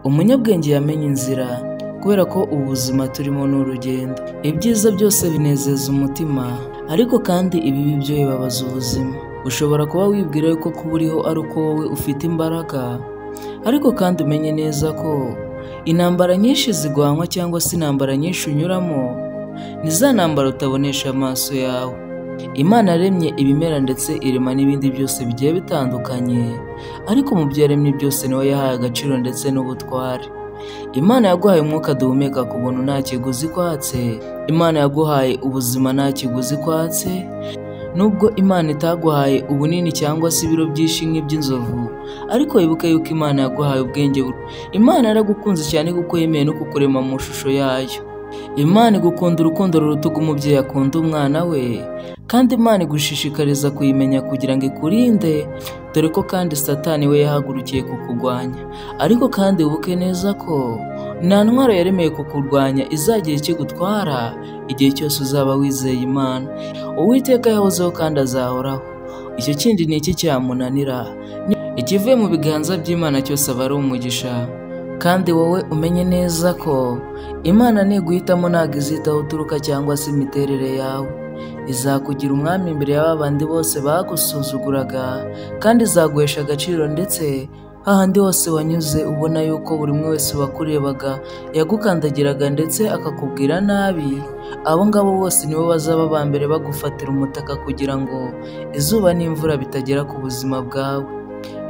Umunyabwenge yamenye inzira kubera ko ubuzima turimo ni urugendo. Ibyiza byose binezeza umutima, ariko kandi ibibi byo bibabaza ubuzima. Ushobora kuba wibwira yuko kuba uriho ari uko wowe ufite imbaraga, ariko kandi umenye neza ko intambara nyinshi zigwanwa cyangwa se intambara nyinshi unyuramo ni za ntambara utabonesha amaso yawe. Imana yaremye ibimera ndetse irema n'ibindi byose bigiye bitandukanye, ariko mu byo yaremye byose niwe yahaye agaciro ndetse n'ubutware. Imana yaguhaye umwuka duhumeka ku buntu nta kiguzi kwatse. Imana yaguhaye ubuzima nta kiguzi kwatse. Nubwo Imana itaguhaye ubunini cyangwa se ibiro byinshi nk'iby'inzovu, ariko wibuke yuko Imana yaguhaye ubwenge. Imana yaragukunze cyane kuko yemeye no kukurema mu shusho yayo. Imana igukunda urukundo ruruta umubyeyi akunda umwana we, kandi Imana igushishikariza kuyimenya kugira ngo ikurinde, dore ko kandi Satani we yahagurukiye kukurwanya. Ariko kandi wibuke neza ko nta ntwaro yaremeye kukurwanya izagira icyo igutwara igihe cyose uzaba wizeye Imana. Uwiteka yahozeho kandi azahoraho. Icyo kindi ni iki cyamunanira? Ikivuye mu biganza by'Imana cyose aba ari umugisha. Kandi wowe umenye neza ko Imana ntiguhitamo ntabwo izitaho uturuka cyangwa se imiterere yawe. Izakugira umwami imbere y'abandi bose bagusuzuguraga, kandi izaguhesha agaciro, ndetse hahandi hose wanyuze ubona yuko buri umwe wese wakurebaga yagukandagiraga ndetse akakubwira nabi. Abo ngabo bose nibo bazaba ba mbere bagufatira umutaka kugira ngo izuba n'imvura bitagera ku buzima bwawe.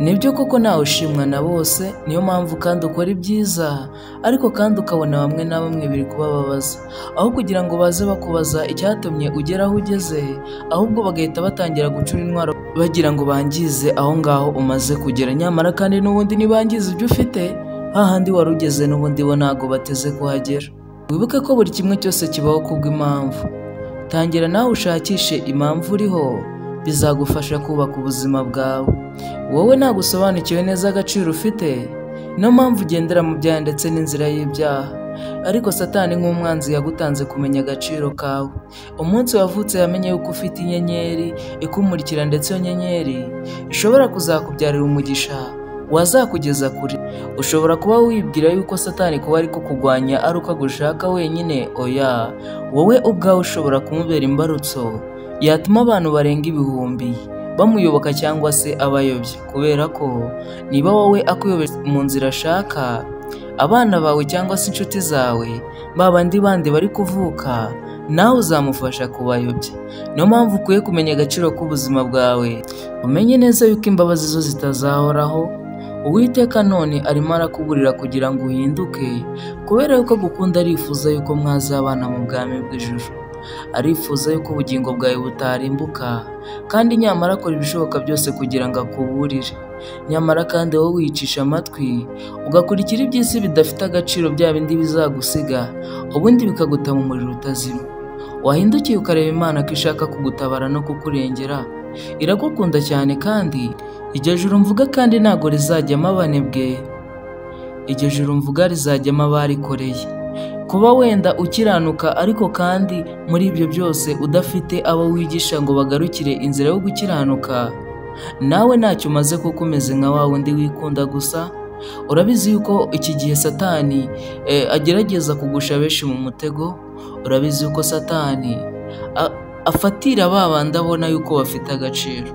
Nibyo koko ntawe ushimwa na bose, niyo mpamvu kandi ukora ibyiza, ariko kandi ukabona bamwe na bamwe biri kubababaza. Aho kugira ngo baze bakubaza icyatumye ugera aho ugeze, ahubwo bagahita batangira gucura intwaro bagira ngo bangize aho ngaho umaze kugera. Nyamara kandi n'ubundi nibangiza ibyo ufite, hahandi wari ugeze n'ubundi bo ntabwo bateze kuhagera. Wibuke ko buri kimwe cyose kibaho kubw'impamvu. Tangira nawe ushakishe impamvu uriho, bizagufasha kubaka ubuzima bwawe. Wowe ntabwo usobanukiwe neza agaciro ufite, niyo mpamvu ugendera mu byaha ndetse n'inzira y'ibyaha. Ariko Satani nk'umwanzi yagutanze kumenya agaciro kawe. Umunsi wavutse yamenye yuko ufite inyenyeri ikumurikira, ndetse iyo nyenyeri ishobora kuzakubyarira umugisha wazakugeza kure. Ushobora kuba wibwira yuko Satani kuba ari kukugwanya ari uko agushaka wenyine. Oya, wowe ubwawe ushobora kumubera imbarutso yatuma abantu barenga ibihumbi bamuyoboka cyangwa se abayobye, kubera ko niba wowe akuyoboye mu nzira ashaka, abana bawe cyangwa se inshuti zawe babandi bandi bari kuvuka, nawe uzamufasha kubayobya. Niyo mpamvu ukwiye kumenya agaciro k'ubuzima bwawe, umenye neza yuko imbabazi zo zitazahoraho. Uwiteka none arimo arakuburira kugira ngo uhinduke, kubera yuko agukunda, arifuza yuko mwazabana mu bwami bw'ijuru. Arifuza yuko ubugingo bwawe butarimbuka, kandi nyamara akora ibishoboka byose kugira ngo akuburire. Nyamara kandi wowe wicisha amatwi ugakurikira iby'isi bidafite agaciro, bya bindi bizagusiga ubundi bikaguta mu muriro utazima. Wahindukiye ukareba Imana ko ishaka kugutabara no kukurengera. Iragukunda cyane, kandi iryo juru mvuga kandi ntabwo rizajyamo abanebwe. Iryo juru mvuga rizajyamo abarikoreye. Kuba wenda ukiranuka, ariko kandi muri ibyo byose udafite abo wigisha ngo bagarukire inzira yo gukiranuka, nawe ntacyo umaze kuko umeze nka wa wundi wikunda gusa. Urabizi yuko iki gihe Satani agerageza kugusha benshi mu mutego. Urabizi yuko Satani afatira ba bandi abona yuko bafite agaciro.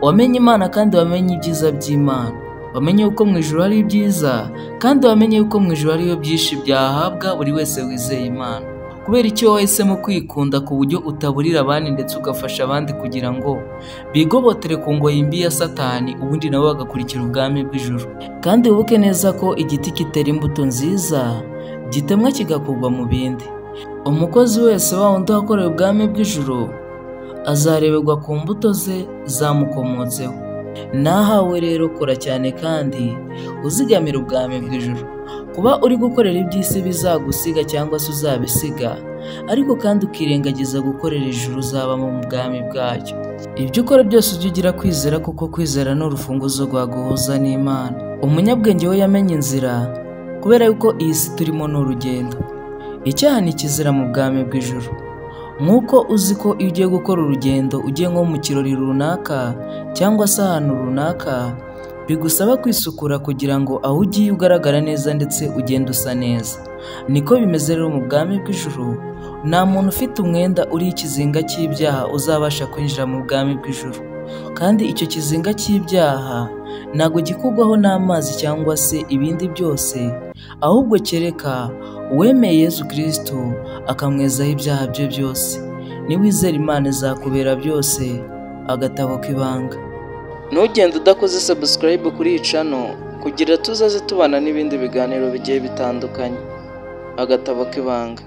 Wamenye Imana kandi wamenye ibyiza by'Imana. Wamenye yuko mu ijuru hari ibyiza, kandi wamenye yuko mu ijuru hariyo byinshi byahabwa buri wese wizeye Imana. Kubera icyo wahisemo kwikunda ku buryo utaburira abandi ndetse ugafasha abandi kugira ngo bigobotere ku ngoyi mbi ya Satani, ubundi nabo bagakurikira ubwami bw'ijuru. Kandi wibuke neza ko igiti kitera imbuto nziza gitemwa kigakurwa mu bindi. Umukozi wese wa wundi wakoreye ubwami bw'ijuru azareberwa ku mbuto ze zamukomotseho. Nahawe rero kora cyane kandi uzigamira ubwami bw'ijuru. Kuba uri gukorera iby'isi bizagusiga cyangwa se uzabisiga, ariko kandi ukirengagiza gukorera ijuru uzabamo mu bwami bwacyo. Ibyo ukora byose ujye ugira kwizera, kuko kwizera ni urufunguzo rwaguhuza n'Imana. Umunyabwenge we yamenye inzira, kubera yuko iyi si turimo ni urugendo. Icyaha ni kizira mu bwami bw'ijuru. Nk'uko uzi ko iyo ugiye gukora urugendo ugiye nko mu kirori runaka cyangwa se ahantu runaka, bigusaba kwisukura kugira ngo aho ugiye ugaragara neza ndetse ugende usa neza. Niko bimeze rero mu bwami bw'ijuru, nta muntu ufite umwenda uriho ikizinga cy'ibyaha uzabasha kwinjira mu bwami bw'ijuru, kandi icyo kizinga cy'ibyaha ntabwo gikurwaho n'amazi cyangwa se ibindi byose, ahubwo kereka uwemeye Yesu Kristo akamwezaho ibyaha bye byose. Niwizera Imana izakubera byose. Agatabo k'ibanga. Ntugende udakoze subscribe kuri iyi channel kugira tuzaze tubana n'ibindi biganiro bigiye bitandukanye. Agatabo k'ibanga.